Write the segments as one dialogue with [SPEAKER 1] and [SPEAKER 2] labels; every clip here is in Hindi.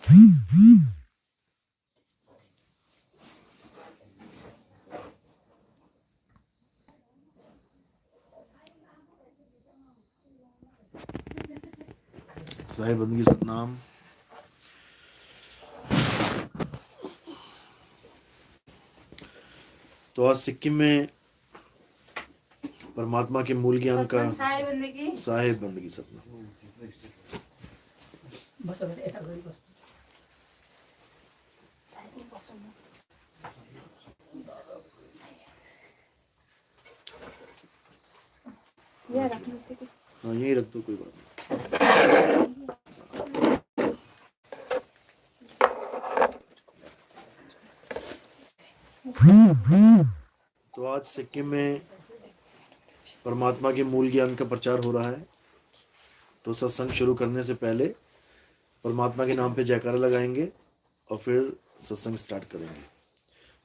[SPEAKER 1] साहिब बंदगी सतनाम। तो आज सिक्किम में परमात्मा के मूल ज्ञान का साहिब बंदगी सतनाम। हाँ यही रख दो, कोई बात नहीं। तो आज सिक्किम में परमात्मा के मूल ज्ञान का प्रचार हो रहा है। तो सत्संग शुरू करने से पहले परमात्मा के नाम पे जयकारा लगाएंगे और फिर सत्संग स्टार्ट करेंगे।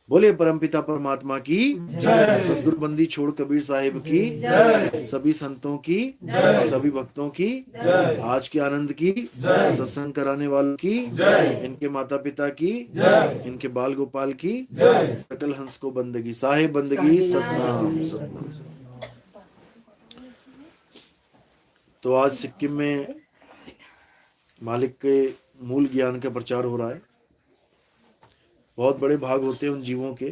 [SPEAKER 1] बोले परमपिता परमात्मा की जय, सदगुरु बंदी छोड़ कबीर साहिब की जय, सभी संतों की जय, सभी भक्तों की जय, आज के आनंद की जय, सत्संग कराने वालों की जय, इनके माता पिता की जय, इनके बाल गोपाल की जय, सकल हंस को बंदगी साहिब बंदगी सतनाम सतनाम। तो आज सिक्किम में मालिक के मूल ज्ञान का प्रचार हो रहा है। बहुत बड़े भाग होते हैं उन जीवों के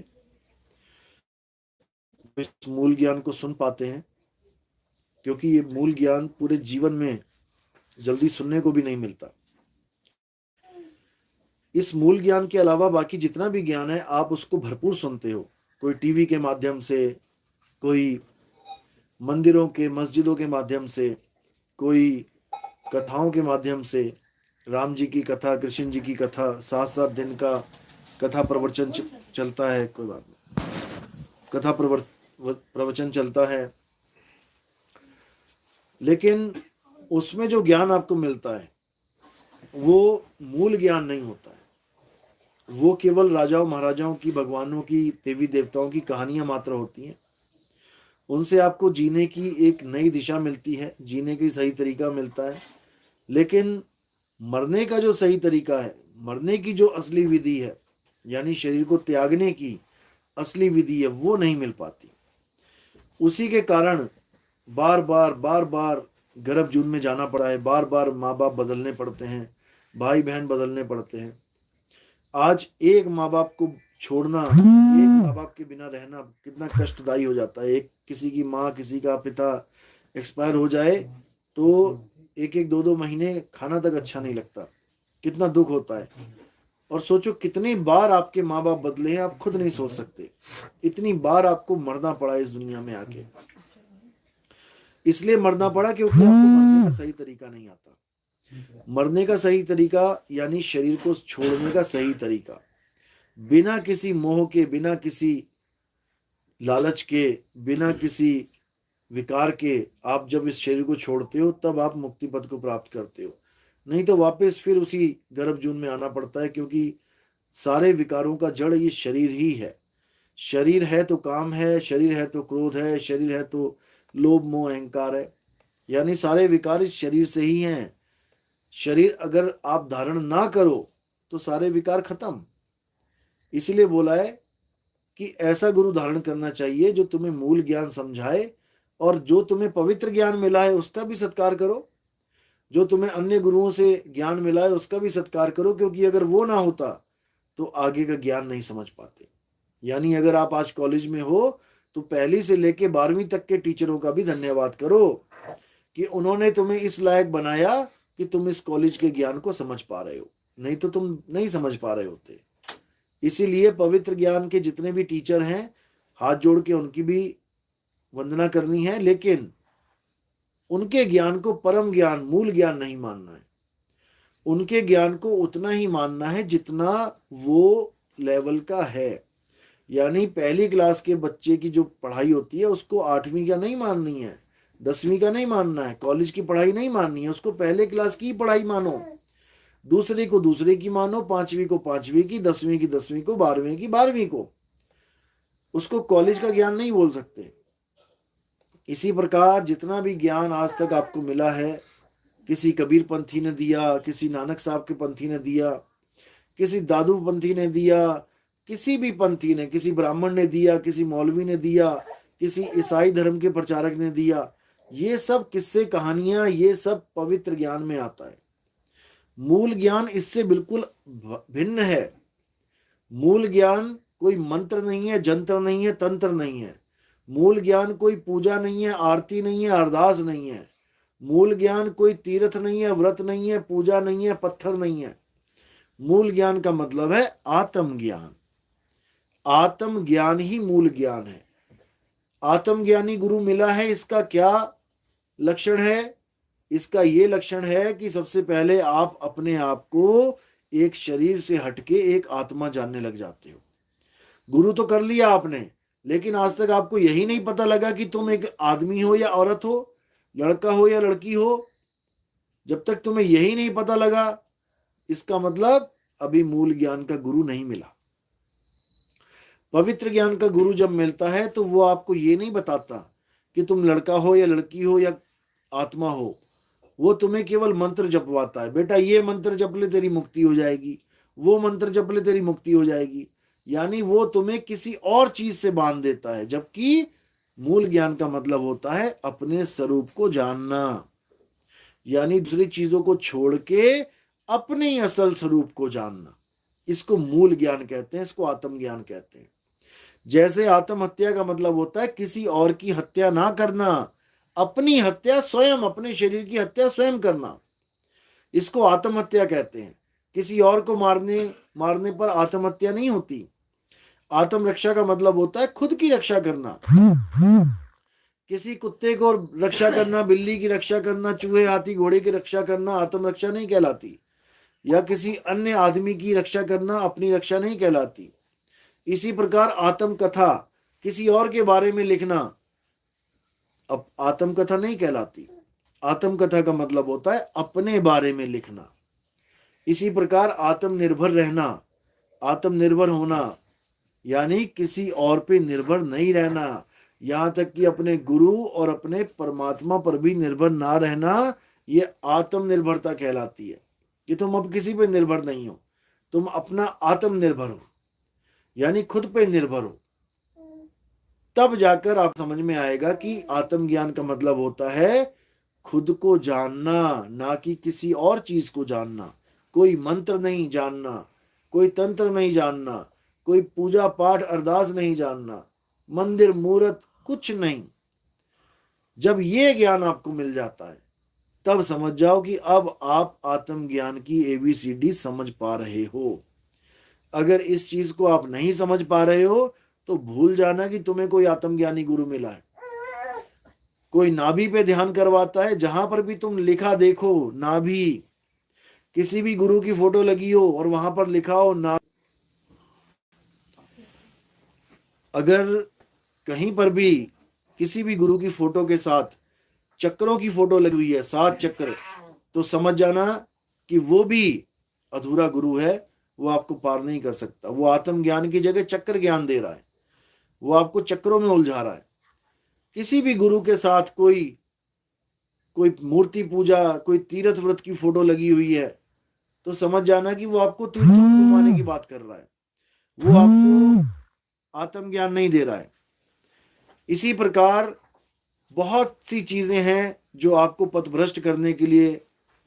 [SPEAKER 1] इस मूल ज्ञान को सुन पाते हैं, क्योंकि ये मूल ज्ञान पूरे जीवन में जल्दी सुनने को भी नहीं मिलता। इस मूल ज्ञान के अलावा बाकी जितना भी ज्ञान है आप उसको भरपूर सुनते हो, कोई टीवी के माध्यम से, कोई मंदिरों के मस्जिदों के माध्यम से, कोई कथाओं के माध्यम से। राम जी की कथा, कृष्ण जी की कथा, 7-7 दिन का कथा प्रवचन चलता है, कोई बात नहीं, कथा प्रवचन चलता है, लेकिन उसमें जो ज्ञान आपको मिलता है वो मूल ज्ञान नहीं होता है। वो केवल राजाओं महाराजाओं की, भगवानों की, देवी देवताओं की कहानियां मात्र होती हैं। उनसे आपको जीने की एक नई दिशा मिलती है, जीने की सही तरीका मिलता है, लेकिन मरने का जो सही तरीका है, मरने की जो असली विधि है, यानी शरीर को त्यागने की असली विधि है, वो नहीं मिल पाती। उसी के कारण बार बार गर्भजून में जाना पड़ा है, बार बार माँ बाप बदलने पड़ते हैं, भाई बहन बदलने पड़ते हैं। आज एक माँ बाप को छोड़ना, एक माँ बाप के बिना रहना कितना कष्टदायी हो जाता है। एक किसी की माँ, किसी का पिता एक्सपायर हो जाए तो 1-2 महीने खाना तक अच्छा नहीं लगता, कितना दुख होता है। और सोचो कितनी बार आपके माँ बाप बदले हैं, आप खुद नहीं सोच सकते। इतनी बार आपको मरना पड़ा इस दुनिया में आके। इसलिए मरना पड़ा क्योंकि आपको मरने का सही तरीका नहीं आता। मरने का सही तरीका यानी शरीर को छोड़ने का सही तरीका, बिना किसी मोह के, बिना किसी लालच के, बिना किसी विकार के आप जब इस शरीर को छोड़ते हो तब आप मुक्ति पद को प्राप्त करते हो। नहीं तो वापस फिर उसी गर्भजून में आना पड़ता है, क्योंकि सारे विकारों का जड़ ये शरीर ही है। शरीर है तो काम है, शरीर है तो क्रोध है, शरीर है तो लोभ मोह अहंकार है, यानी सारे विकार इस शरीर से ही हैं। शरीर अगर आप धारण ना करो तो सारे विकार खत्म। इसीलिए बोला है कि ऐसा गुरु धारण करना चाहिए जो तुम्हें मूल ज्ञान समझाए, और जो तुम्हें पवित्र ज्ञान मिला है उसका भी सत्कार करो, जो तुम्हें अन्य गुरुओं से ज्ञान मिला है उसका भी सत्कार करो, क्योंकि अगर वो ना होता तो आगे का ज्ञान नहीं समझ पाते। यानी अगर आप आज कॉलेज में हो तो पहली से लेके 12वीं तक के टीचरों का भी धन्यवाद करो कि उन्होंने तुम्हें इस लायक बनाया कि तुम इस कॉलेज के ज्ञान को समझ पा रहे हो, नहीं तो तुम नहीं समझ पा रहे होते। इसीलिए पवित्र ज्ञान के जितने भी टीचर हैं, हाथ जोड़ के उनकी भी वंदना करनी है, लेकिन उनके ज्ञान को परम ज्ञान, मूल ज्ञान नहीं मानना है। उनके ज्ञान को उतना ही मानना है जितना वो लेवल का है। यानी पहली क्लास के बच्चे की जो पढ़ाई होती है उसको 8वीं का नहीं माननी है, 10वीं का नहीं मानना है, कॉलेज की पढ़ाई नहीं माननी है, उसको पहले क्लास की पढ़ाई मानो। दूसरी को दूसरे की मानो, 5वीं को 5वीं की, 10वीं की 10वीं को, 12वीं की 12वीं को। उसको कॉलेज का ज्ञान नहीं बोल सकते। इसी प्रकार जितना भी ज्ञान आज तक आपको मिला है, किसी कबीर पंथी ने दिया, किसी नानक साहब के पंथी ने दिया, किसी दादू पंथी ने दिया, किसी भी पंथी ने, किसी ब्राह्मण ने दिया, किसी मौलवी ने दिया, किसी ईसाई धर्म के प्रचारक ने दिया, ये सब किस्से कहानियां, ये सब पवित्र ज्ञान में आता है। मूल ज्ञान इससे बिल्कुल भिन्न है। मूल ज्ञान कोई मंत्र नहीं है, जंत्र नहीं है, तंत्र नहीं है। मूल ज्ञान कोई पूजा नहीं है, आरती नहीं है, अरदास नहीं है। मूल ज्ञान कोई तीर्थ नहीं है, व्रत नहीं है, पूजा नहीं है, पत्थर नहीं है। मूल ज्ञान का मतलब है आत्मज्ञान। आत्मज्ञान ही मूल ज्ञान है। आत्मज्ञानी गुरु मिला है, इसका क्या लक्षण है? इसका ये लक्षण है कि सबसे पहले आप अपने आप को एक शरीर से हटके एक आत्मा जानने लग जाते हो। गुरु तो कर लिया आपने, लेकिन आज तक आपको यही नहीं पता लगा कि तुम एक आदमी हो या औरत हो, लड़का हो या लड़की हो। जब तक तुम्हें यही नहीं पता लगा, इसका मतलब अभी मूल ज्ञान का गुरु नहीं मिला। पवित्र ज्ञान का गुरु जब मिलता है तो वो आपको ये नहीं बताता कि तुम लड़का हो या लड़की हो या आत्मा हो। वो तुम्हें केवल मंत्र जपवाता है, बेटा ये मंत्र जप ले तेरी मुक्ति हो जाएगी, वो मंत्र जप ले तेरी मुक्ति हो जाएगी। यानी वो तुम्हें किसी और चीज से बांध देता है, जबकि मूल ज्ञान का मतलब होता है अपने स्वरूप को जानना, यानी दूसरी चीजों को छोड़ के अपने ही असल स्वरूप को जानना। इसको मूल ज्ञान कहते हैं, इसको आत्मज्ञान कहते हैं। जैसे आत्महत्या का मतलब होता है किसी और की हत्या ना करना, अपनी हत्या स्वयं, अपने शरीर की हत्या स्वयं करना, इसको आत्महत्या कहते हैं। किसी और को मारने पर आत्महत्या नहीं होती। आत्मरक्षा का मतलब होता है खुद की रक्षा करना। किसी कुत्ते को रक्षा करना, बिल्ली की रक्षा करना, चूहे हाथी घोड़े की रक्षा करना आत्मरक्षा नहीं कहलाती। या किसी अन्य आदमी की रक्षा करना अपनी रक्षा नहीं कहलाती। इसी प्रकार आत्मकथा, किसी और के बारे में लिखना, अब आत्मकथा नहीं कहलाती। आत्मकथा का मतलब होता है अपने बारे में लिखना। इसी प्रकार आत्मनिर्भर रहना, आत्मनिर्भर होना, यानी किसी और पे निर्भर नहीं रहना, यहाँ तक कि अपने गुरु और अपने परमात्मा पर भी निर्भर ना रहना, ये आत्मनिर्भरता कहलाती है। कि तुम अब किसी पे निर्भर नहीं हो, तुम अपना आत्मनिर्भर हो, यानी खुद पे निर्भर हो। तब जाकर आप समझ में आएगा कि आत्मज्ञान का मतलब होता है खुद को जानना, ना कि किसी और चीज को जानना। कोई मंत्र नहीं जानना, कोई तंत्र नहीं जानना, कोई पूजा पाठ अरदास नहीं जानना, मंदिर मूर्त कुछ नहीं। जब ये ज्ञान आपको मिल जाता है तब समझ जाओ कि अब आप आत्मज्ञान की ABCD समझ पा रहे हो। अगर इस चीज को आप नहीं समझ पा रहे हो तो भूल जाना कि तुम्हें कोई आत्मज्ञानी गुरु मिला है। कोई नाभि पे ध्यान करवाता है, जहां पर भी तुम लिखा देखो नाभि, किसी भी गुरु की फोटो लगी हो और वहां पर लिखा हो ना, अगर कहीं पर भी किसी भी गुरु की फोटो के साथ चक्रों की फोटो लगी हुई है, 7 चक्र, तो समझ जाना कि वो भी अधूरा गुरु है, वो आपको पार नहीं कर सकता। वो आत्मज्ञान की जगह चक्र ज्ञान दे रहा है, वो आपको चक्रों में उलझा रहा है। किसी भी गुरु के साथ कोई मूर्ति पूजा, कोई तीर्थ व्रत की फोटो लगी हुई है, तो समझ जाना कि वो आपको तीर्थों में घुमाने की बात कर रहा है, वो आपको आत्मज्ञान नहीं दे रहा है। इसी प्रकार बहुत सी चीजें हैं जो आपको पथभ्रष्ट करने के लिए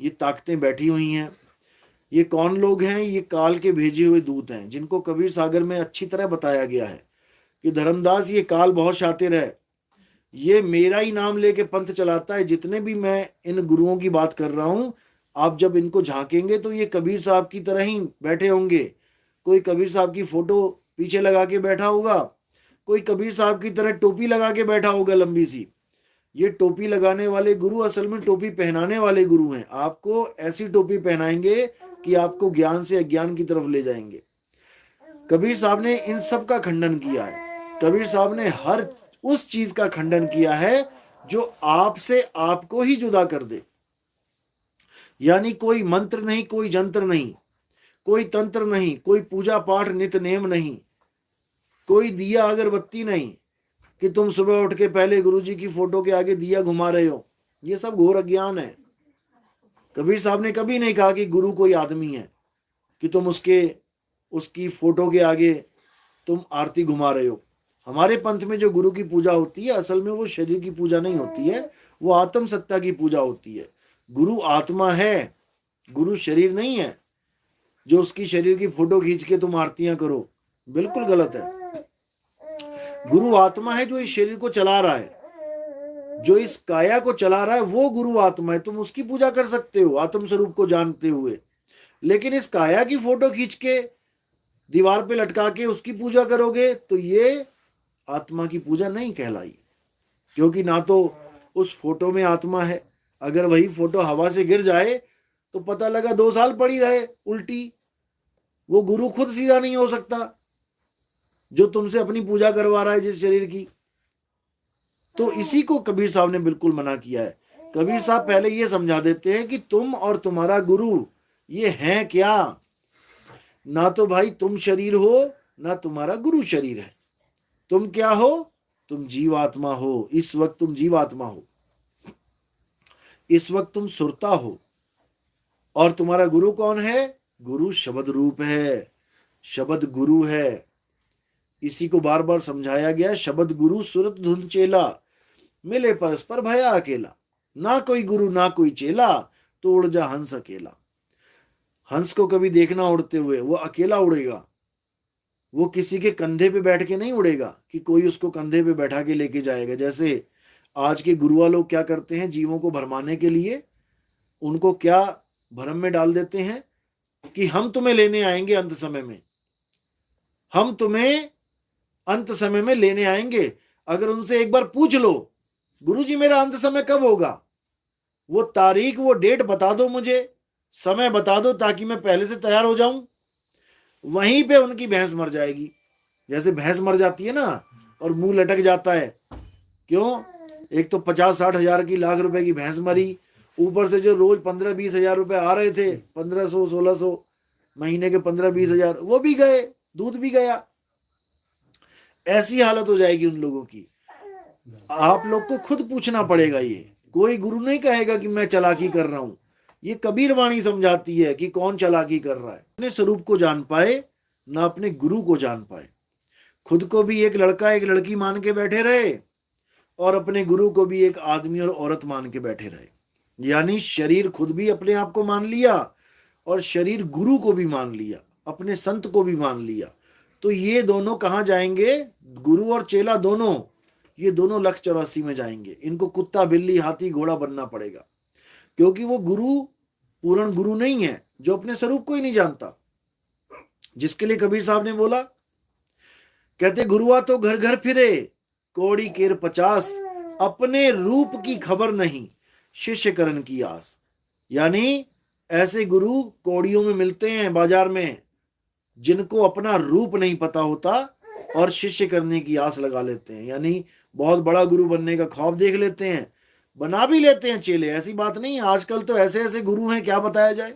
[SPEAKER 1] ये ताकतें बैठी हुई हैं। ये कौन लोग हैं? ये काल के भेजे हुए दूत हैं, जिनको कबीर सागर में अच्छी तरह बताया गया है कि धर्मदास ये काल बहुत शातिर है, ये मेरा ही नाम लेके पंथ चलाता है। जितने भी मैं इन गुरुओं की बात कर रहा हूं, आप जब इनको झांकेंगे तो ये कबीर साहब की तरह ही बैठे होंगे। कोई कबीर साहब की फोटो पीछे लगा के बैठा होगा, कोई कबीर साहब की तरह टोपी लगा के बैठा होगा लंबी सी। ये टोपी लगाने वाले गुरु असल में टोपी पहनाने वाले गुरु हैं। आपको ऐसी टोपी पहनाएंगे कि आपको ज्ञान से अज्ञान की तरफ ले जाएंगे। कबीर साहब ने इन सब का खंडन किया है। कबीर साहब ने हर उस चीज का खंडन किया है जो आपसे आपको ही जुदा कर दे। यानी कोई मंत्र नहीं, कोई जंत्र नहीं, कोई तंत्र नहीं, कोई पूजा पाठ नित नेम नहीं, कोई दिया अगरबत्ती नहीं कि तुम सुबह उठ के पहले गुरुजी की फोटो के आगे दिया घुमा रहे हो। ये सब घोर अज्ञान है। कबीर साहब ने कभी नहीं कहा कि गुरु कोई आदमी है कि तुम उसके उसकी फोटो के आगे तुम आरती घुमा रहे हो। हमारे पंथ में जो गुरु की पूजा होती है असल में वो शरीर की पूजा नहीं होती है, वो आत्म सत्ता की पूजा होती है। गुरु आत्मा है, गुरु शरीर नहीं है जो उसकी शरीर की फोटो खींच के तुम आरतियां करो, बिल्कुल गलत है। गुरु आत्मा है जो इस शरीर को चला रहा है, जो इस काया को चला रहा है वो गुरु आत्मा है। तुम उसकी पूजा कर सकते हो आत्म स्वरूप को जानते हुए, लेकिन इस काया की फोटो खींच के दीवार पे लटका के उसकी पूजा करोगे तो ये आत्मा की पूजा नहीं कहलाई, क्योंकि ना तो उस फोटो में आत्मा है। अगर वही फोटो हवा से गिर जाए तो पता लगा 2 साल पड़ी रहे उल्टी, वो गुरु खुद सीधा नहीं हो सकता जो तुमसे अपनी पूजा करवा रहा है जिस शरीर की। तो इसी को कबीर साहब ने बिल्कुल मना किया है। कबीर साहब पहले ये समझा देते हैं कि तुम और तुम्हारा गुरु ये हैं क्या। ना तो भाई तुम शरीर हो, ना तुम्हारा गुरु शरीर है। तुम क्या हो? तुम जीवात्मा हो। इस वक्त तुम जीवात्मा हो, इस वक्त तुम सुरता हो। और तुम्हारा गुरु कौन है? गुरु शब्द रूप है, शब्द गुरु है। इसी को बार बार समझाया गया। शब्द गुरु सुरत धुन चेला, मिले परस्पर भया अकेला। ना कोई गुरु ना कोई चेला, तो उड़ जा हंस अकेला। हंस को कभी देखना उड़ते हुए, वो अकेला उड़ेगा, वो किसी के कंधे पे बैठ के नहीं उड़ेगा कि कोई उसको कंधे पे बैठा के लेके जाएगा। जैसे आज के गुरुआ लोग क्या करते हैं, जीवों को भरमाने के लिए उनको क्या भ्रम में डाल देते हैं कि हम तुम्हें लेने आएंगे अंत समय में, हम तुम्हें अंत समय में लेने आएंगे। अगर उनसे एक बार पूछ लो गुरुजी मेरा अंत समय कब होगा, वो तारीख वो डेट बता दो, मुझे समय बता दो ताकि मैं पहले से तैयार हो जाऊं, वहीं पे उनकी भैंस मर जाएगी। जैसे भैंस मर जाती है ना और मुंह लटक जाता है, क्यों? एक तो 50-60 हजार की, लाख रुपए की भैंस मरी, ऊपर से जो रोज 15-20 हजार रुपए आ रहे थे, 1500-1600 महीने के 15-20 हजार, वो भी गए, दूध भी गया। ऐसी हालत हो जाएगी उन लोगों की। आप लोग को खुद पूछना पड़ेगा। ये कोई गुरु नहीं कहेगा कि मैं चालाकी कर रहा हूं। ये कबीर वाणी समझाती है कि कौन चालाकी कर रहा है। अपने स्वरूप को जान पाए ना अपने गुरु को जान पाए। खुद को भी एक लड़का एक लड़की मान के बैठे रहे और अपने गुरु को भी एक आदमी और औरत मान के बैठे रहे। यानी शरीर खुद भी अपने आप को मान लिया और शरीर गुरु को भी मान लिया, अपने संत को भी मान लिया। तो ये दोनों कहाँ जाएंगे? गुरु और चेला दोनों, ये दोनों 184 में जाएंगे। इनको कुत्ता बिल्ली हाथी घोड़ा बनना पड़ेगा, क्योंकि वो गुरु पूर्ण गुरु नहीं है जो अपने स्वरूप को ही नहीं जानता। जिसके लिए कबीर साहब ने बोला, कहते गुरुआ तो घर घर फिरे, कौड़ी केर 50, अपने रूप की खबर नहीं, शिष्य करण की आस। यानी ऐसे गुरु कौड़ियों में मिलते हैं बाजार में, जिनको अपना रूप नहीं पता होता और शिष्य करने की आस लगा लेते हैं। यानी बहुत बड़ा गुरु बनने का ख्वाब देख लेते हैं, बना भी लेते हैं चेले। ऐसी बात नहीं है, आजकल तो ऐसे ऐसे गुरु हैं क्या बताया जाए।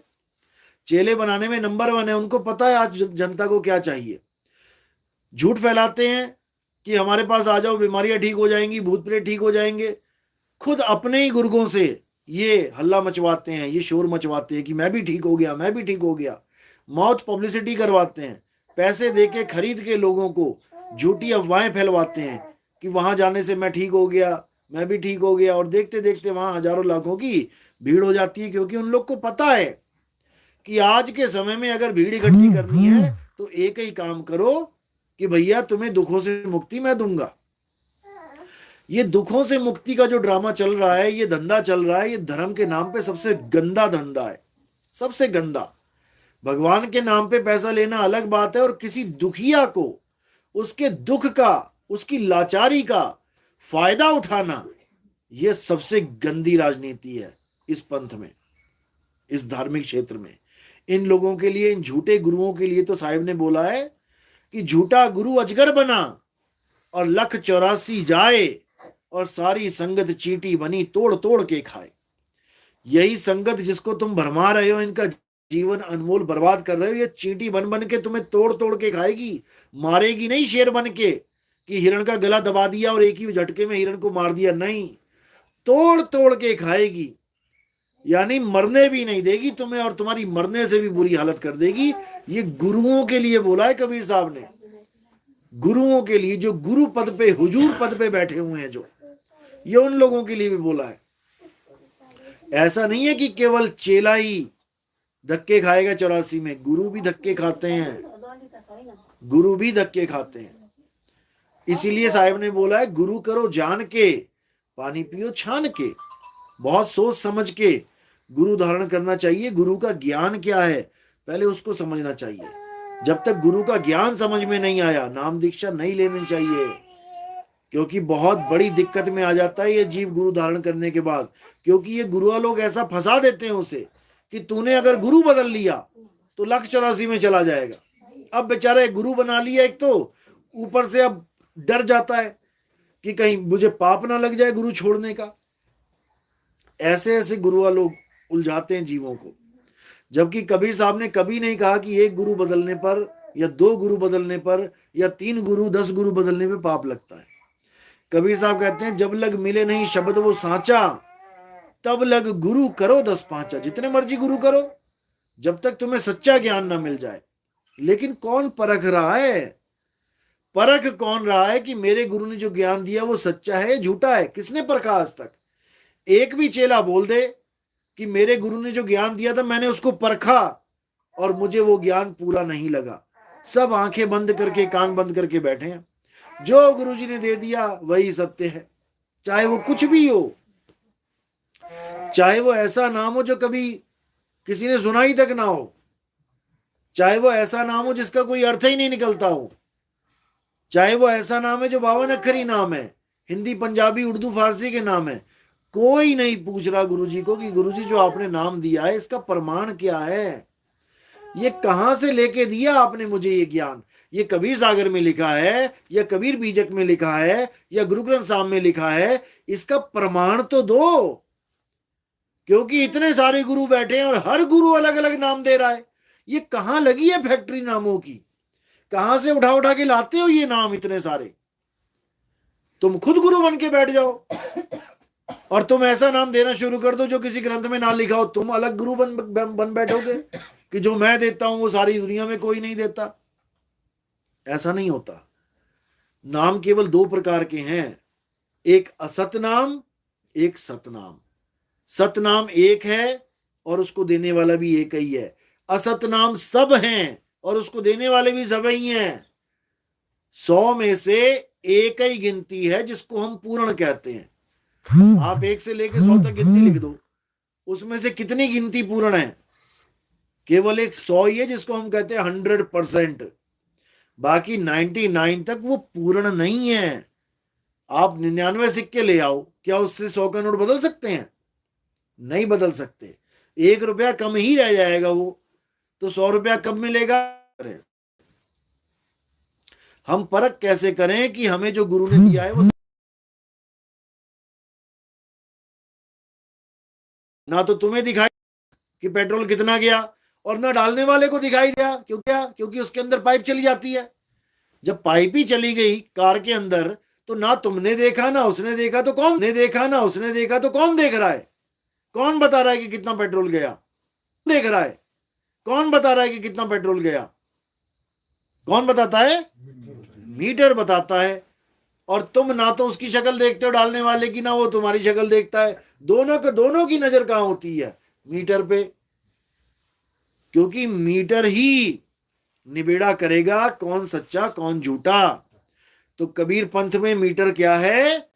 [SPEAKER 1] चेले बनाने में नंबर 1 है, उनको पता है आज जनता को क्या चाहिए। झूठ फैलाते हैं कि हमारे पास आ जाओ, बीमारियां ठीक हो जाएंगी, भूत प्रेत ठीक हो जाएंगे। खुद अपने ही गुर्गों से ये हल्ला मचवाते हैं, ये शोर मचवाते हैं कि मैं भी ठीक हो गया, मैं भी ठीक हो गया। मौत पब्लिसिटी करवाते हैं, पैसे देके खरीद के लोगों को झूठी अफवाहें फैलवाते हैं कि वहां जाने से मैं ठीक हो गया, मैं भी ठीक हो गया। और देखते देखते वहां हजारों लाखों की भीड़ हो जाती है, क्योंकि उन लोग को पता है कि आज के समय में अगर भीड़ इकट्ठी करनी है तो एक ही काम करो कि भैया तुम्हें दुखों से मुक्ति मैं दूंगा। ये दुखों से मुक्ति का जो ड्रामा चल रहा है, ये धंधा चल रहा है, ये धर्म के नाम पे सबसे गंदा धंधा है, सबसे गंदा। भगवान के नाम पे पैसा लेना अलग बात है, और किसी दुखिया को उसके दुख का, उसकी लाचारी का फायदा उठाना, यह सबसे गंदी राजनीति है इस पंथ में, इस धार्मिक क्षेत्र में। इन लोगों के लिए, इन झूठे गुरुओं के लिए तो साहिब ने बोला है कि झूठा गुरु अजगर बना और 184 जाए, और सारी संगत चींटी बनी तोड़ तोड़ के खाए। यही संगत जिसको तुम भरमा रहे हो, इनका जीवन अनमोल बर्बाद कर रहे हो, ये चींटी बन बन के तुम्हें तोड़ तोड़ के खाएगी, मारेगी नहीं शेर बन के कि हिरण का गला दबा दिया और एक ही झटके में हिरण को मार दिया। नहीं, तोड़ तोड़ के खाएगी। यानी मरने भी नहीं देगी तुम्हें, और तुम्हारी मरने से भी बुरी हालत कर देगी। ये गुरुओं के लिए बोला है कबीर साहब ने, गुरुओं के लिए, जो गुरु पद पे, हुजूर पद पे बैठे हुए हैं, जो ये उन लोगों के लिए भी बोला है। ऐसा नहीं है कि केवल चेला ही धक्के खाएगा 84 में, गुरु भी धक्के खाते हैं, गुरु भी धक्के खाते हैं। इसीलिए साहिब ने बोला है गुरु करो जान के, पानी पियो छान के। बहुत सोच समझ के गुरु धारण करना चाहिए। गुरु का ज्ञान क्या है पहले उसको समझना चाहिए। जब तक गुरु का ज्ञान समझ में नहीं आया, नाम दीक्षा नहीं लेनी चाहिए, क्योंकि बहुत बड़ी दिक्कत में आ जाता है ये जीव गुरु धारण करने के बाद। क्योंकि ये गुरुआ लोग ऐसा फंसा देते हैं उसे कि तूने अगर गुरु बदल लिया तो 184 में चला जाएगा। अब बेचारा एक गुरु बना लिया, एक तो ऊपर से अब डर जाता है कि कहीं मुझे पाप ना लग जाए गुरु छोड़ने का। ऐसे ऐसे गुरुआ लोग उलझाते हैं जीवों को। जबकि कबीर साहब ने कभी नहीं कहा कि एक गुरु बदलने पर या 2 गुरु बदलने पर या 3 गुरु 10 गुरु बदलने पे पाप लगता है। कबीर साहब कहते हैं जब लग मिले नहीं शब्द वो सांचा, तब लग गुरु करो 10 पांचा। जितने मर्जी गुरु करो, जब तक तुम्हें सच्चा ज्ञान ना मिल जाए। लेकिन कौन परख रहा है? परख कौन रहा है कि मेरे गुरु ने जो ज्ञान दिया वो सच्चा है झूठा है? किसने परखा आज तक? एक भी चेला बोल दे कि मेरे गुरु ने जो ज्ञान दिया था मैंने उसको परखा और मुझे वो ज्ञान पूरा नहीं लगा। सब आंखें बंद करके, कान बंद करके बैठे हैं। जो गुरुजी ने दे दिया वही सत्य है, चाहे वो कुछ भी हो, चाहे वो ऐसा नाम हो जो कभी किसी ने सुना ही तक ना हो, चाहे वो ऐसा नाम हो जिसका कोई अर्थ ही नहीं निकलता हो, चाहे वो ऐसा नाम है जो 52 अक्षरी नाम है, हिंदी पंजाबी उर्दू फारसी के नाम है। कोई नहीं पूछ रहा गुरुजी को कि गुरुजी जो आपने नाम दिया है इसका प्रमाण क्या है, ये कहां से लेके दिया आपने मुझे ये ज्ञान? ये कबीर सागर में लिखा है या कबीर बीजक में लिखा है या गुरु ग्रंथ साहब में लिखा है? इसका प्रमाण तो दो। क्योंकि इतने सारे गुरु बैठे हैं और हर गुरु अलग अलग नाम दे रहा है। ये कहां लगी है फैक्ट्री नामों की? कहां से उठा उठा के लाते हो ये नाम इतने सारे? तुम खुद गुरु बन के बैठ जाओ और तुम ऐसा नाम देना शुरू कर दो जो किसी ग्रंथ में ना लिखा हो। तुम अलग गुरु बन बैठोगे कि जो मैं देता हूं वो सारी दुनिया में कोई नहीं देता। ऐसा नहीं होता। नाम केवल 2 प्रकार के हैं, एक असत नाम, एक सतनाम। सतनाम एक है और उसको देने वाला भी एक ही है। असत नाम सब हैं और उसको देने वाले भी सब ही हैं। 100 में से एक ही गिनती है जिसको हम पूर्ण कहते हैं। आप 1 से लेकर 100 तक गिनती लिख दो, उसमें से कितनी गिनती पूर्ण है? केवल एक 100 ही है जिसको हम कहते हैं 100%। बाकी 99 तक वो पूर्ण नहीं है। आप 99 सिक्के ले आओ, क्या उससे 100 का नोट बदल सकते हैं? नहीं बदल सकते। 1 रुपया कम ही रह जाएगा वो, तो 100 रुपया कम मिलेगा। हम परख कैसे करें कि हमें जो गुरु ने दिया है वो ना तो तुम्हें दिखाई कि पेट्रोल कितना गया और ना डालने वाले को दिखाई दिया। क्यों? क्या? क्योंकि उसके अंदर पाइप चली जाती है। जब पाइप ही चली गई कार के अंदर तो ना तुमने देखा ना उसने देखा, तो कौन ने देखा? ना उसने देखा तो कौन देख रहा है? कौन बता रहा है कि कितना पेट्रोल गया? देख रहा है? कौन बता रहा है कि कितना पेट्रोल गया? कौन बताता है? मीटर बताता है। और तुम ना तो उसकी शक्ल देखते हो डालने वाले की, ना वो तुम्हारी शक्ल देखता है। दोनों की नजर कहां होती है? मीटर पे। क्योंकि मीटर ही निबेड़ा करेगा कौन सच्चा कौन झूठा। तो कबीर पंथ में मीटर क्या है?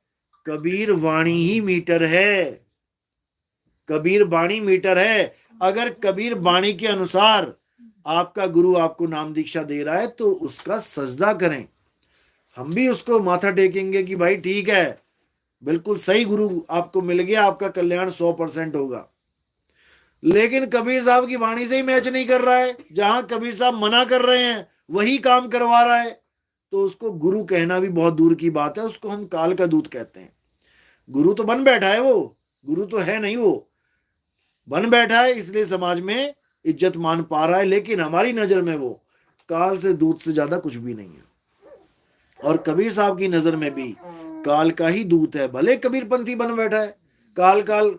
[SPEAKER 1] कबीर वाणी ही मीटर है। कबीर वाणी मीटर है। अगर कबीर वाणी के अनुसार आपका गुरु आपको नाम दीक्षा दे रहा है तो उसका सजदा करें। हम भी उसको माथा टेकेंगे कि भाई ठीक है, बिल्कुल सही गुरु आपको मिल गया, आपका कल्याण 100% होगा। लेकिन कबीर साहब की वाणी से ही मैच नहीं कर रहा है, जहां कबीर साहब मना कर रहे हैं वही काम करवा रहा है, तो उसको गुरु कहना भी बहुत दूर की बात है। उसको हम काल का दूत कहते हैं। गुरु तो बन बैठा है, वो गुरु तो है नहीं, वो बन बैठा है, इसलिए समाज में इज्जत मान पा रहा है। लेकिन हमारी नजर में वो काल से दूत से ज्यादा कुछ भी नहीं है। और कबीर साहब की नजर में भी काल का ही दूत है। भले कबीरपंथी बन बैठा है, काल काल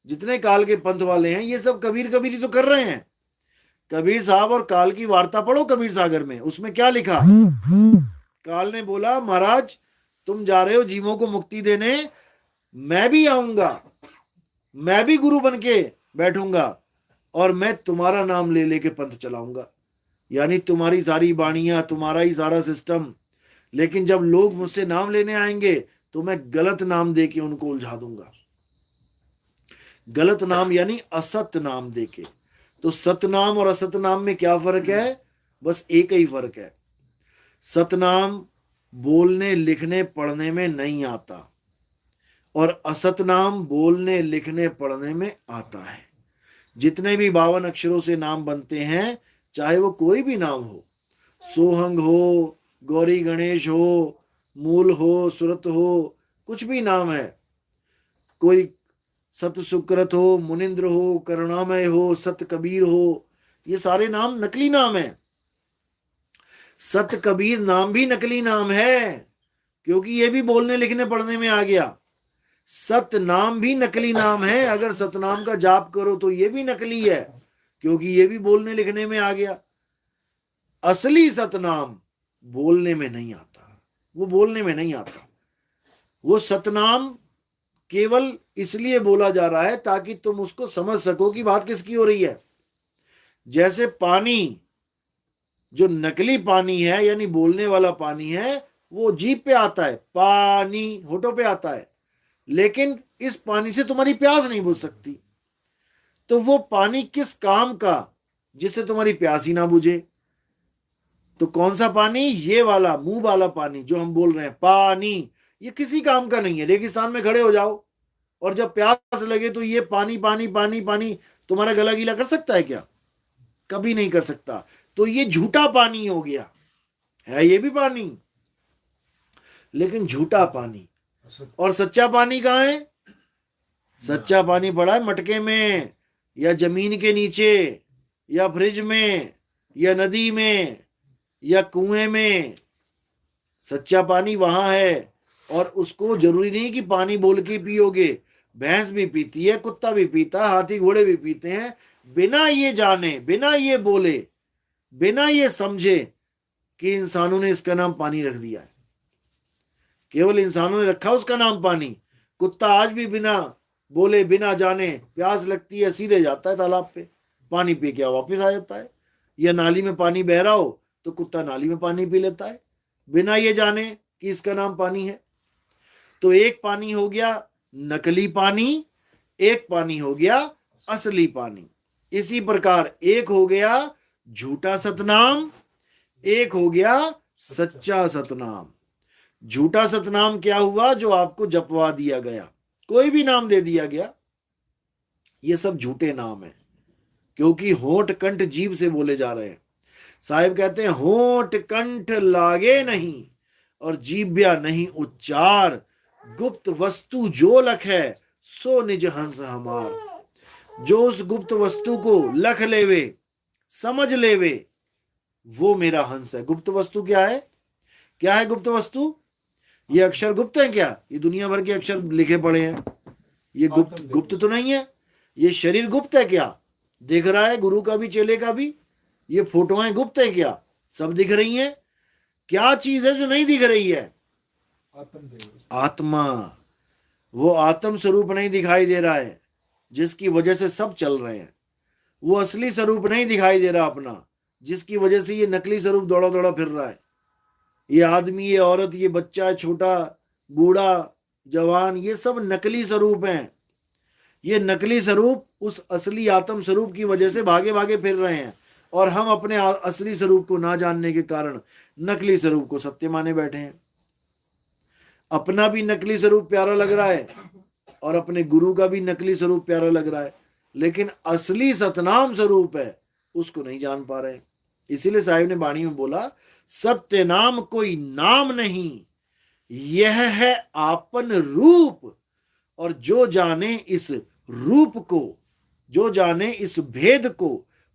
[SPEAKER 1] जितने काल के पंथ वाले हैं ये सब कबीर कबीरी तो कर रहे हैं। कबीर साहब और काल की वार्ता पढ़ो कबीर सागर में, उसमें क्या लिखा। काल ने बोला महाराज तुम जा रहे हो जीवों को मुक्ति देने, मैं भी आऊंगा, मैं भी गुरु बन के बैठूंगा और मैं तुम्हारा नाम ले लेके पंथ चलाऊंगा, यानी तुम्हारी सारी बाणियां, तुम्हारा ही सारा सिस्टम। लेकिन जब लोग मुझसे नाम लेने आएंगे तो मैं गलत नाम दे के उनको उलझा दूंगा। गलत नाम यानी असत्य नाम दे के। तो सतनाम और असत नाम में क्या फर्क है? बस एक ही फर्क है, सतनाम बोलने लिखने पढ़ने में नहीं आता और असत नाम बोलने लिखने पढ़ने में आता है। जितने भी 52 अक्षरों से नाम बनते हैं, चाहे वो कोई भी नाम हो, सोहंग हो, गौरी गणेश हो, मूल हो, सुरत हो, कुछ भी नाम है, कोई सत सुकृत हो, मुनिंद्र हो, करुणामय हो, सत कबीर हो, ये सारे नाम नकली नाम है। सत कबीर नाम भी नकली नाम है क्योंकि ये भी बोलने लिखने पढ़ने में आ गया। सत नाम भी नकली नाम है, अगर सतनाम का जाप करो तो ये भी नकली है क्योंकि ये भी बोलने लिखने में आ गया। असली सतनाम बोलने में नहीं आता, वो बोलने में नहीं आता। वो सतनाम केवल इसलिए बोला जा रहा है ताकि तुम उसको समझ सको कि बात किसकी हो रही है। जैसे पानी, जो नकली पानी है यानी बोलने वाला पानी है, वो जीभ पे आता है, पानी होठों पे आता है, लेकिन इस पानी से तुम्हारी प्यास नहीं बुझ सकती। तो वो पानी किस काम का जिससे तुम्हारी प्यास ही ना बुझे? तो कौन सा पानी? ये वाला मुंह वाला पानी जो हम बोल रहे हैं पानी, ये किसी काम का नहीं है। रेगिस्तान में खड़े हो जाओ और जब प्यास लगे तो ये पानी पानी पानी पानी तुम्हारा गला गीला कर सकता है क्या? कभी नहीं कर सकता। तो ये झूठा पानी हो गया, है ये भी पानी लेकिन झूठा पानी। और सच्चा पानी कहाँ है? सच्चा पानी पड़ा है मटके में या जमीन के नीचे या फ्रिज में या नदी में या कुएं में। सच्चा पानी वहां है और उसको जरूरी नहीं कि पानी बोल के पियोगे। भैंस भी पीती है, कुत्ता भी पीता है, हाथी घोड़े भी पीते हैं, बिना ये जाने, बिना ये बोले, बिना ये समझे कि इंसानों ने इसका नाम पानी रख दिया है। केवल इंसानों ने रखा उसका नाम पानी। कुत्ता आज भी बिना बोले, बिना जाने, प्यास लगती है सीधे जाता है तालाब पे, पानी पी के वापस आ जाता है। या नाली में पानी बह रहा हो तो कुत्ता नाली में पानी पी लेता है बिना ये जाने कि इसका नाम पानी है। तो एक पानी हो गया नकली पानी, एक पानी हो गया असली पानी। इसी प्रकार एक हो गया झूठा सतनाम, एक हो गया सच्चा सतनाम। झूठा सतनाम क्या हुआ? जो आपको जपवा दिया गया, कोई भी नाम दे दिया गया, ये सब झूठे नाम है क्योंकि होंठ कंठ जीभ से बोले जा रहे हैं। साहिब कहते हैं होंठ कंठ लागे नहीं और जीभ्या नहीं उच्चार, गुप्त वस्तु जो लख है सो निज हंस हमार। जो उस गुप्त वस्तु को लख लेवे, समझ लेवे, वो मेरा हंस है। गुप्त वस्तु क्या है? क्या है गुप्त वस्तु? ये अक्षर गुप्त है क्या? ये दुनिया भर के अक्षर लिखे पड़े हैं, ये गुप्त तो नहीं है। ये शरीर गुप्त है क्या? दिख रहा है गुरु का भी चेले का भी। ये फोटोएं गुप्त है क्या? सब दिख रही हैं। क्या चीज है जो नहीं दिख रही है? आत्मा। वो आत्म स्वरूप नहीं दिखाई दे रहा है जिसकी वजह से सब चल रहे हैं। वो असली स्वरूप नहीं दिखाई दे रहा अपना, जिसकी वजह से ये नकली स्वरूप दौड़ा दौड़ा फिर रहा है। ये आदमी, ये औरत, ये बच्चा, छोटा बूढ़ा जवान, ये सब नकली स्वरूप हैं। ये नकली स्वरूप उस असली आत्म स्वरूप की वजह से भागे भागे फिर रहे हैं और हम अपने असली स्वरूप को ना जानने के कारण नकली स्वरूप को सत्य माने बैठे हैं। अपना भी नकली स्वरूप प्यारा लग रहा है और अपने गुरु का भी नकली स्वरूप प्यारा लग रहा है, लेकिन असली सतनाम स्वरूप है उसको नहीं जान पा रहे। इसीलिए साहिब ने वाणी में बोला सत्य नाम कोई नाम नहीं, यह है आपन रूप। और जो जाने इस रूप को, जो जाने इस भेद को,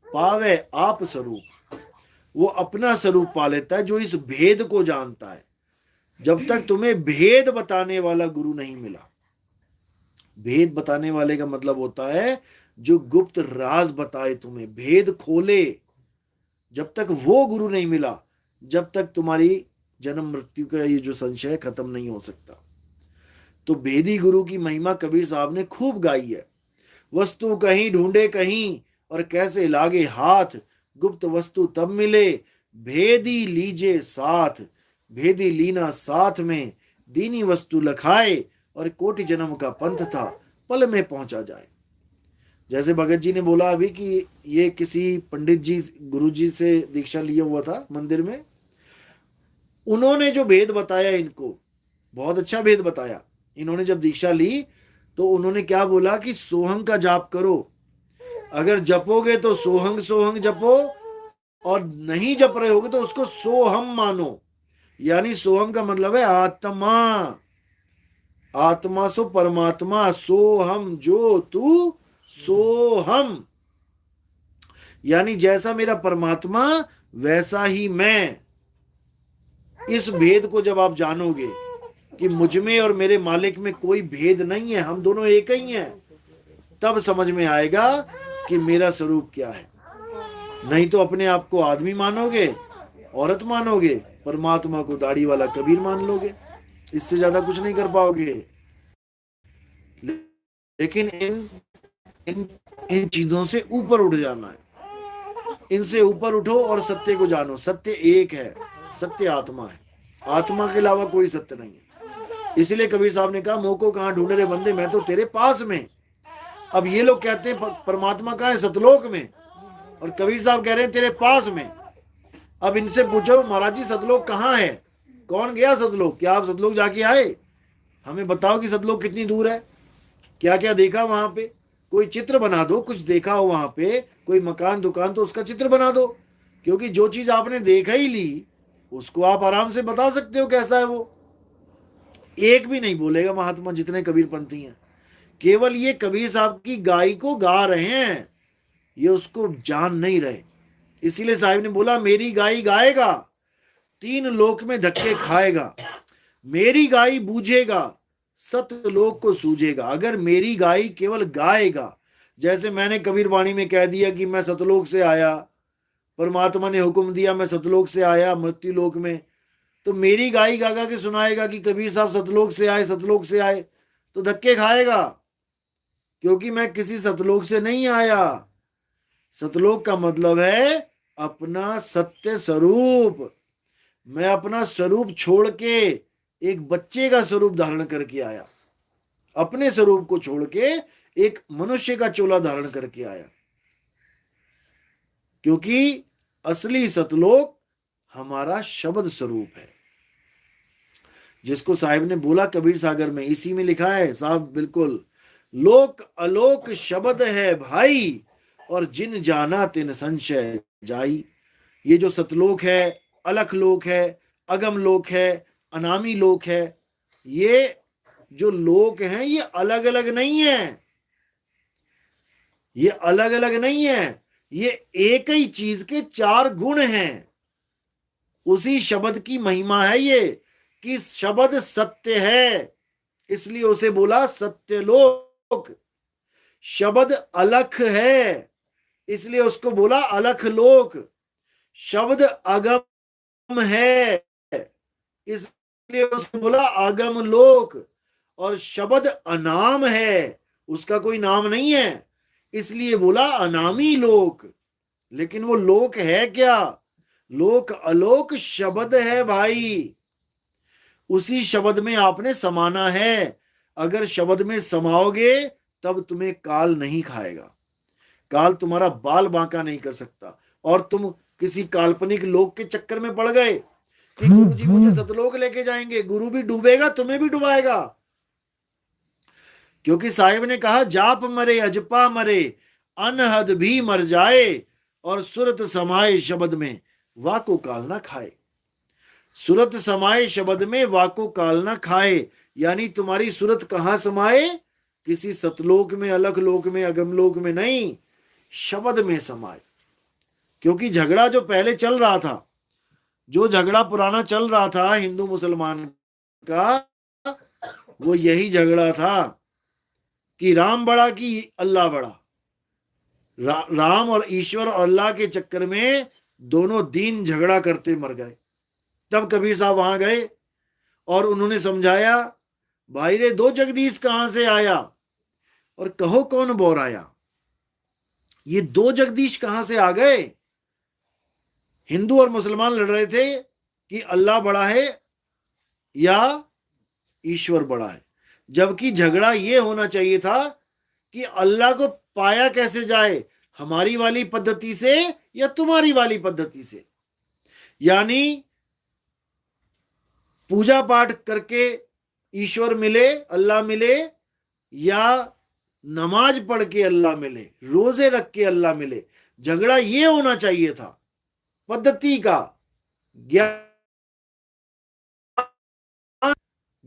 [SPEAKER 1] पावे आप स्वरूप। वो अपना स्वरूप पा लेता है जो इस भेद को जानता है। जब तक तुम्हें भेद बताने वाला गुरु नहीं मिला, भेद बताने वाले का मतलब होता है जो गुप्त राज बताए, तुम्हें भेद खोले। जब तक वो गुरु नहीं मिला, जब तक तुम्हारी जन्म मृत्यु का ये जो संशय खत्म नहीं हो सकता। तो भेदी गुरु की महिमा कबीर साहब ने खूब गाई है। वस्तु कहीं ढूंढे कहीं और कैसे लागे हाथ, गुप्त वस्तु तब मिले भेदी लीजे साथ। भेदी लीना साथ में दीनी वस्तु लखाए, और कोटि जन्म का पंथ था पल में पहुंचा जाए। जैसे भगत जी ने बोला अभी कि ये किसी पंडित जी गुरु जी से दीक्षा लिया हुआ था मंदिर में, उन्होंने जो भेद बताया इनको, बहुत अच्छा भेद बताया। इन्होंने जब दीक्षा ली तो उन्होंने क्या बोला कि सोहंग का जाप करो, अगर जपोगे तो सोहंग सोहंग जपो, और नहीं जप रहे होगे तो उसको सोहम मानो। यानी सोहम का मतलब है आत्मा, आत्मा सो परमात्मा, सोहम जो तू सोहम, यानी जैसा मेरा परमात्मा वैसा ही मैं। इस भेद को जब आप जानोगे कि मुझ में और मेरे मालिक में कोई भेद नहीं है, हम दोनों एक ही हैं, तब समझ में आएगा कि मेरा स्वरूप क्या है। नहीं तो अपने आप को आदमी मानोगे, औरत मानोगे, परमात्मा को दाढ़ी वाला कबीर मान लोगे, इससे ज्यादा कुछ नहीं कर पाओगे। लेकिन इन इन इन चीजों से ऊपर उठ जाना है, इनसे ऊपर उठो और सत्य को जानो। सत्य एक है, सत्य आत्मा है, आत्मा के अलावा कोई सत्य नहीं है। इसलिए कबीर साहब ने कहा मोह को कहां ढूंढे रे बंदे, मैं तो तेरे पास में। अब ये लोग कहते हैं परमात्मा कहां है, सतलोक में, और कबीर साहब कह रहे हैं तेरे पास में। अब इनसे पूछो महाराज जी सतलोक कहां है, कौन गया सतलोक, क्या आप सतलोक जाके आए, हमें बताओ कि सतलोक कितनी दूर है, क्या क्या देखा वहां पे, कोई चित्र बना दो, कुछ देखा हो वहां पे, कोई मकान दुकान, तो उसका चित्र बना दो। क्योंकि जो चीज आपने देखा ही ली उसको आप आराम से बता सकते हो कैसा है वो। एक भी नहीं बोलेगा महात्मा जितने कबीर पंथी हैं, केवल ये कबीर साहब की गाय को गा रहे हैं, ये उसको जान नहीं रहे। इसीलिए साहिब ने बोला मेरी गाय गाएगा, तीन लोक में धक्के खाएगा, मेरी गाय बूझेगा, सतलोक को सूझेगा। अगर मेरी गाय केवल गाएगा, जैसे मैंने कबीर वाणी में कह दिया कि मैं सतलोक से आया, परमात्मा ने हुक्म दिया मैं सतलोक से आया मृत्यु लोक में, तो मेरी गाय गा गा के सुनाएगा कि कबीर साहब सतलोक से आए, सतलोक से आए, तो धक्के खाएगा, क्योंकि मैं किसी सतलोक से नहीं आया। सतलोक का मतलब है अपना सत्य स्वरूप। मैं अपना स्वरूप छोड़ के एक बच्चे का स्वरूप धारण करके आया, अपने स्वरूप को छोड़ के एक मनुष्य का चोला धारण करके आया। क्योंकि असली सतलोक हमारा शब्द स्वरूप है, जिसको साहिब ने बोला कबीर सागर में, इसी में लिखा है साहब बिल्कुल, लोक अलोक शब्द है भाई, और जिन जाना तिन संशय जाई। ये जो सतलोक है, अलख लोक है, अगम लोक है, अनामी लोक है, ये जो लोक हैं ये अलग अलग नहीं है, ये अलग अलग नहीं है, ये एक ही चीज के चार गुण हैं। उसी शब्द की महिमा है ये कि शब्द सत्य है, इसलिए उसे बोला सत्यलोक। शब्द अलख है, इसलिए उसको बोला अलख लोक। शब्द अगम है, इसलिए उसको बोला आगम लोक। और शब्द अनाम है, उसका कोई नाम नहीं है, इसलिए बोला अनामी लोक। लेकिन वो लोक है क्या, लोक अलोक शब्द है भाई, उसी शब्द में आपने समाना है। अगर शब्द में समाओगे तब तुम्हें काल नहीं खाएगा, काल तुम्हारा बाल बांका नहीं कर सकता, और तुम किसी काल्पनिक लोक के चक्कर में पड़ गए कि गुरु जी मुझे सतलोक लेके जाएंगे, गुरु भी डूबेगा तुम्हें भी डुबाएगा। क्योंकि साहिब ने कहा जाप मरे अजपा मरे, अनहद भी मर जाए, और सुरत समाये शब्द में वाको काल ना खाए। सुरत समाये शब्द में वाको काल ना खाए, यानी तुम्हारी सुरत कहां समाये, किसी सतलोक में, अलग लोक में, अगम लोक में नहीं, शब्द में समाये। क्योंकि झगड़ा जो पहले चल रहा था, जो झगड़ा पुराना चल रहा था हिंदू मुसलमान का, वो यही झगड़ा था कि राम बड़ा कि अल्लाह बड़ा। राम और ईश्वर और अल्लाह के चक्कर में दोनों दीन झगड़ा करते मर गए। तब कबीर साहब वहां गए और उन्होंने समझाया, भाई रे दो जगदीश कहां से आया और कहो कौन बोराया। ये दो जगदीश कहां से आ गए। हिंदू और मुसलमान लड़ रहे थे कि अल्लाह बड़ा है या ईश्वर बड़ा है, जबकि झगड़ा ये होना चाहिए था कि अल्लाह को पाया कैसे जाए, हमारी वाली पद्धति से या तुम्हारी वाली पद्धति से। यानी पूजा पाठ करके ईश्वर मिले, अल्लाह मिले, या नमाज पढ़ के अल्लाह मिले, रोजे रख के अल्लाह मिले। झगड़ा ये होना चाहिए था पद्धति का।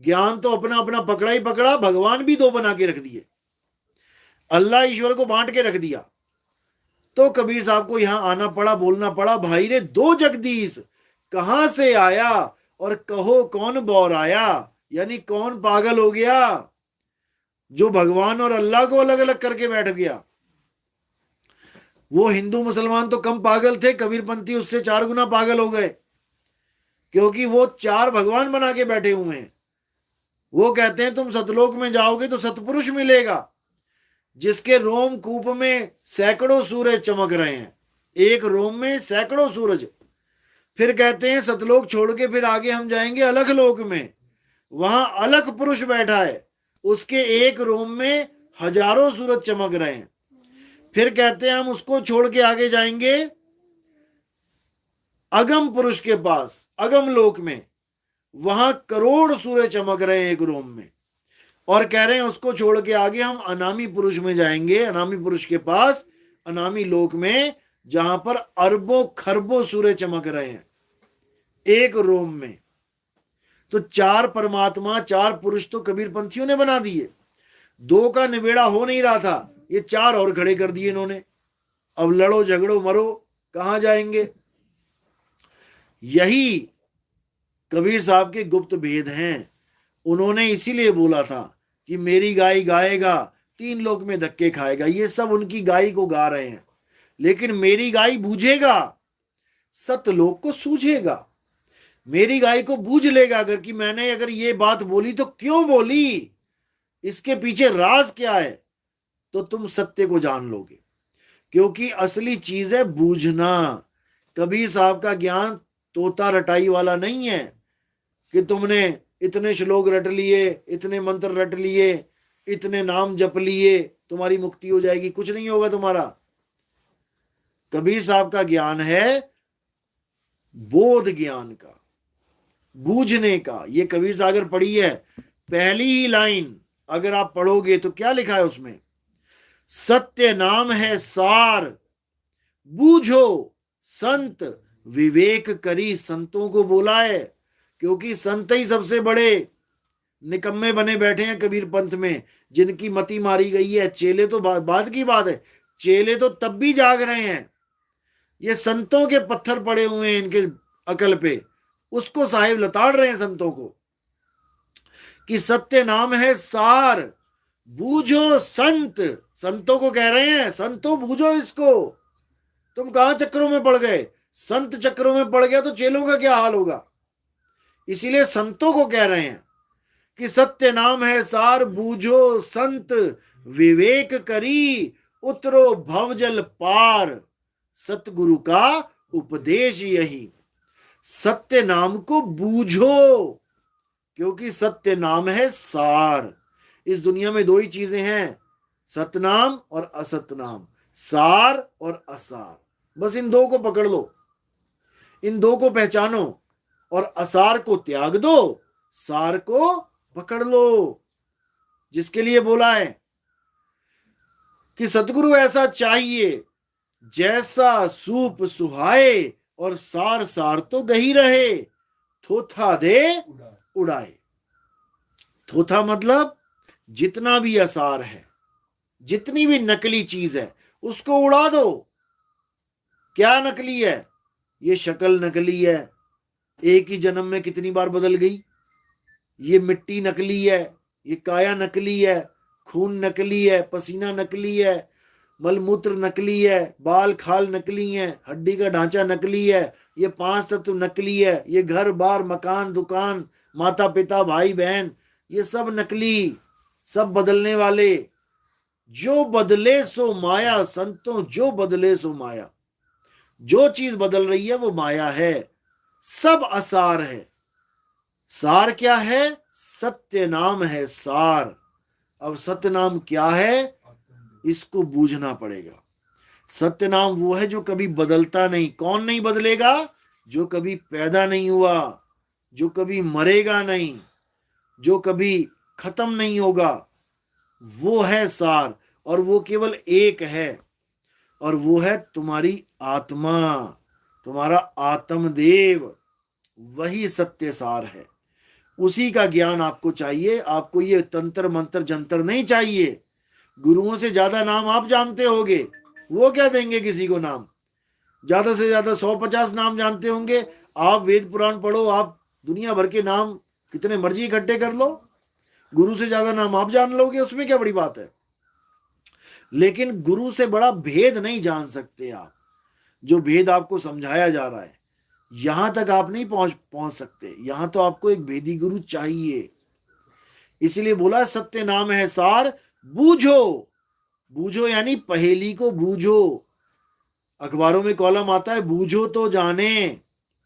[SPEAKER 1] ज्ञान तो अपना अपना पकड़ा ही पकड़ा, भगवान भी दो बना के रख दिए, अल्लाह ईश्वर को बांट के रख दिया। तो कबीर साहब को यहां आना पड़ा, बोलना पड़ा, भाई रे दो जगदीश कहां से आया और कहो कौन बौराया। यानी कौन पागल हो गया जो भगवान और अल्लाह को अलग अलग करके बैठ गया। वो हिंदू मुसलमान तो कम पागल थे, कबीरपंथी उससे 4 गुना पागल हो गए, क्योंकि वो 4 भगवान बना के बैठे हुए हैं। वो कहते हैं तुम सतलोक में जाओगे तो सतपुरुष मिलेगा, जिसके रोम कूप में सैकड़ों सूरज चमक रहे हैं, एक रोम में सैकड़ों सूरज। फिर कहते हैं सतलोक छोड़ के फिर आगे हम जाएंगे अलख लोक में, वहां अलख पुरुष बैठा है, उसके एक रोम में हजारों सूरज चमक रहे हैं। फिर कहते हैं हम उसको छोड़ के आगे जाएंगे अगम पुरुष के पास, अगम लोक में, वहां करोड़ सूरज चमक रहे हैं एक रोम में। और कह रहे हैं उसको छोड़ के आगे हम अनामी पुरुष में जाएंगे, अनामी पुरुष के पास, अनामी लोक में, जहां पर अरबों खरबों सूरज चमक रहे हैं एक रोम में। तो 4 परमात्मा, 4 पुरुष तो कबीरपंथियों ने बना दिए। 2 का निबेड़ा हो नहीं रहा था, ये 4 और खड़े कर दिए इन्होंने। अब लड़ो झगड़ो मरो, कहां जाएंगे। यही कबीर साहब के गुप्त भेद हैं। उन्होंने इसीलिए बोला था कि मेरी गाय गाएगा 3 लोक में धक्के खाएगा। ये सब उनकी गाय को गा रहे हैं, लेकिन मेरी गाय बूझेगा, सतलोक को सूझेगा। मेरी गाय को बूझ लेगा अगर कि मैंने अगर ये बात बोली तो क्यों बोली, इसके पीछे राज क्या है, तो तुम सत्य को जान लोगे। क्योंकि असली चीज है बूझना। कबीर साहब का ज्ञान तोता रटाई वाला नहीं है कि तुमने इतने श्लोक रट लिए, इतने मंत्र रट लिए, इतने नाम जप लिए, तुम्हारी मुक्ति हो जाएगी। कुछ नहीं होगा तुम्हारा। कबीर साहब का ज्ञान है बोध ज्ञान का, बूझने का। ये कबीर सागर पढ़ी है, पहली ही लाइन अगर आप पढ़ोगे तो क्या लिखा है उसमें, सत्य नाम है सार, बूझो संत विवेक करी। संतों को बोला है, क्योंकि संत ही सबसे बड़े निकम्मे बने बैठे हैं कबीर पंथ में, जिनकी मति मारी गई है। चेले तो बाद की बात है, चेले तो तब भी जाग रहे हैं। ये संतों के पत्थर पड़े हुए हैं इनके अकल पे, उसको साहिब लताड़ रहे हैं संतों को कि सत्य नाम है सार, बूझो संत। संतों को कह रहे हैं, संतों बूझो इसको। तुम कहां चक्रों में पड़ गए। संत चक्रों में पड़ गया तो चेलों का क्या हाल होगा। इसीलिए संतों को कह रहे हैं कि सत्य नाम है सार, बूझो संत विवेक करी, उतरो भवजल पार। सतगुरु का उपदेश यही, सत्य नाम को बूझो, क्योंकि सत्य नाम है सार। इस दुनिया में 2 ही चीजें हैं, सतनाम और असतनाम, सार और असार। बस इन 2 को पकड़ लो, इन 2 को पहचानो और असार को त्याग दो, सार को पकड़ लो। जिसके लिए बोला है कि सतगुरु ऐसा चाहिए जैसा सूप सुहाए, और सार सार तो गही रहे, थोथा दे उड़ाए। थोथा मतलब जितना भी असार है, जितनी भी नकली चीज है, उसको उड़ा दो। क्या नकली है, ये शक्ल नकली है, एक ही जन्म में कितनी बार बदल गई। ये मिट्टी नकली है, ये काया नकली है, खून नकली है, पसीना नकली है, मलमूत्र नकली है, बाल खाल नकली है, हड्डी का ढांचा नकली है, ये 5 तत्व नकली है, ये घर बार मकान दुकान माता पिता भाई बहन ये सब नकली, सब बदलने वाले। जो बदले सो माया संतों, जो बदले सो माया। जो चीज बदल रही है वो माया है, सब असार है। सार क्या है? सत्य नाम है सार। अब सत्य नाम क्या है, इसको बूझना पड़ेगा। सत्य नाम वो है जो कभी बदलता नहीं। कौन नहीं बदलेगा? जो कभी पैदा नहीं हुआ, जो कभी मरेगा नहीं, जो कभी खत्म नहीं होगा, वो है सार। और वो केवल एक है, और वो है तुम्हारी आत्मा, तुम्हारा आत्मदेव। वही सत्य सार है। उसी का ज्ञान आपको चाहिए। आपको ये तंत्र मंत्र जंतर नहीं चाहिए। गुरुओं से ज्यादा नाम आप जानते होगे, वो क्या देंगे किसी को नाम? ज्यादा से ज्यादा 100-50 नाम जानते होंगे। आप वेद पुराण पढ़ो, आप दुनिया भर के नाम कितने मर्जी इकट्ठे कर लो, गुरु से ज्यादा नाम आप जान लोगे, उसमें क्या बड़ी बात है। लेकिन गुरु से बड़ा भेद नहीं जान सकते आप। जो भेद आपको समझाया जा रहा है, यहां तक आप नहीं पहुंच सकते। यहां तो आपको एक भेदी गुरु चाहिए। इसलिए बोला सत्य नाम है सार, बूझो। बूझो यानी पहेली को बूझो। अखबारों में कॉलम आता है, बूझो तो जाने,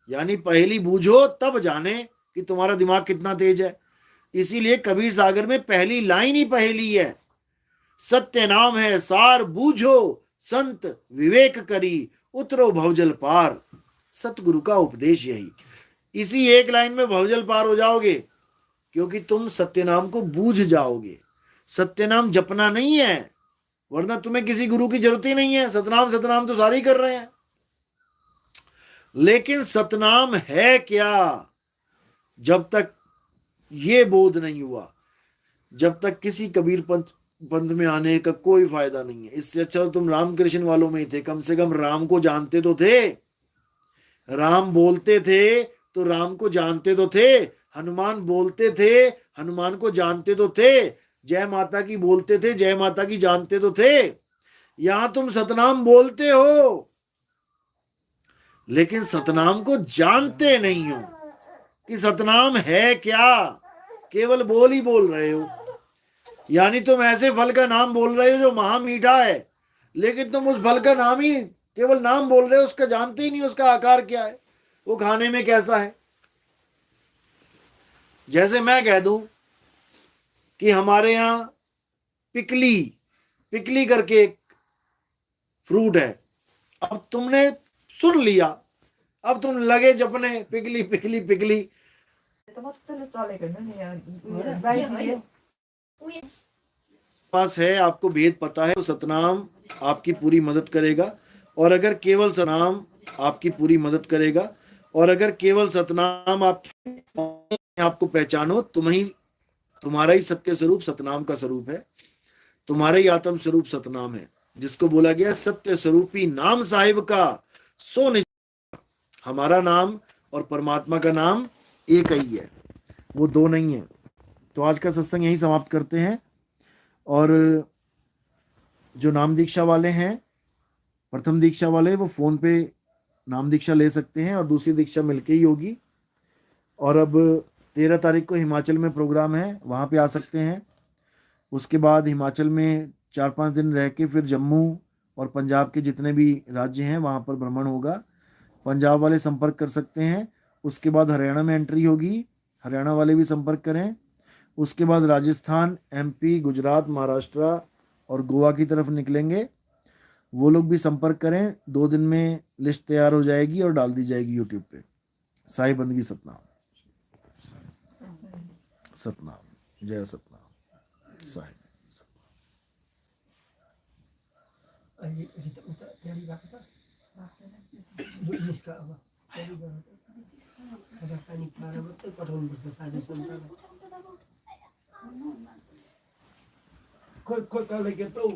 [SPEAKER 1] यानी पहेली बूझो तब जाने कि तुम्हारा दिमाग कितना तेज है। इसीलिए कबीर सागर में पहली लाइन ही पहेली है, सत्य नाम है सार, बूझो संत विवेक करी, उतरो भवजल पार। सतगुरु का उपदेश यही। इसी एक लाइन में भवजल पार हो जाओगे, क्योंकि तुम सत्यनाम को बूझ जाओगे। सत्यनाम जपना नहीं है, वरना तुम्हें किसी गुरु की जरूरत ही नहीं है। सतनाम सतनाम तो सारे ही कर रहे हैं। लेकिन सतनाम है क्या? जब तक ये बोध नहीं हुआ, जब तक किसी कबीर पंथ में आने का कोई फायदा नहीं है। इससे अच्छा तो तुम रामकृष्ण वालों में ही थे। कम से कम राम को जानते तो थे, राम बोलते थे तो राम को जानते तो थे, हनुमान बोलते थे हनुमान को जानते तो थे, जय माता की बोलते थे जय माता की जानते तो थे। यहां तुम सतनाम बोलते हो, लेकिन सतनाम को जानते नहीं हो कि सतनाम है क्या। केवल बोल ही बोल रहे हो। यानी तुम ऐसे फल का नाम बोल रहे हो जो महा मीठा है, लेकिन तुम उस फल का नाम ही केवल नाम बोल रहे हो, उसका जानते ही नहीं उसका आकार क्या है, वो खाने में कैसा है। जैसे मैं कह दूं कि हमारे यहां पिकली पिकली करके एक फ्रूट है। अब तुमने सुन लिया, अब तुम लगे जपने पिकली पिकली पिकली। पास है, आपको भेद पता है, तो सतनाम आपकी पूरी मदद करेगा। और अगर केवल सतनाम आपकी पूरी मदद करेगा, और अगर केवल सतनाम आपको पहचानो, तुम्हारा ही सत्य स्वरूप सतनाम का स्वरूप है। तुम्हारा ही आत्म स्वरूप सतनाम है, जिसको बोला गया सत्य स्वरूपी नाम साहिब का सो निज। हमारा नाम और परमात्मा का नाम एक ही है, वो दो नहीं है। तो आज का सत्संग यही समाप्त करते हैं। और जो नाम दीक्षा वाले हैं, प्रथम दीक्षा वाले, वो फोन पे नाम दीक्षा ले सकते हैं, और दूसरी दीक्षा मिलके ही होगी। और अब 13 तारीख को हिमाचल में प्रोग्राम है, वहाँ पे आ सकते हैं। उसके बाद हिमाचल में 4-5 दिन रह के फिर जम्मू और पंजाब के जितने भी राज्य हैं वहाँ पर भ्रमण होगा। पंजाब वाले संपर्क कर सकते हैं। उसके बाद हरियाणा में एंट्री होगी, हरियाणा वाले भी संपर्क करें। उसके बाद राजस्थान, एमपी, गुजरात, महाराष्ट्र और गोवा की तरफ निकलेंगे, वो लोग भी संपर्क करें। 2 दिन में लिस्ट तैयार हो जाएगी और डाल दी जाएगी यूट्यूब पे। साई बंदगी सतनाम, सतनाम, जय Satnam, Sai.
[SPEAKER 2] Kau lagi tahu?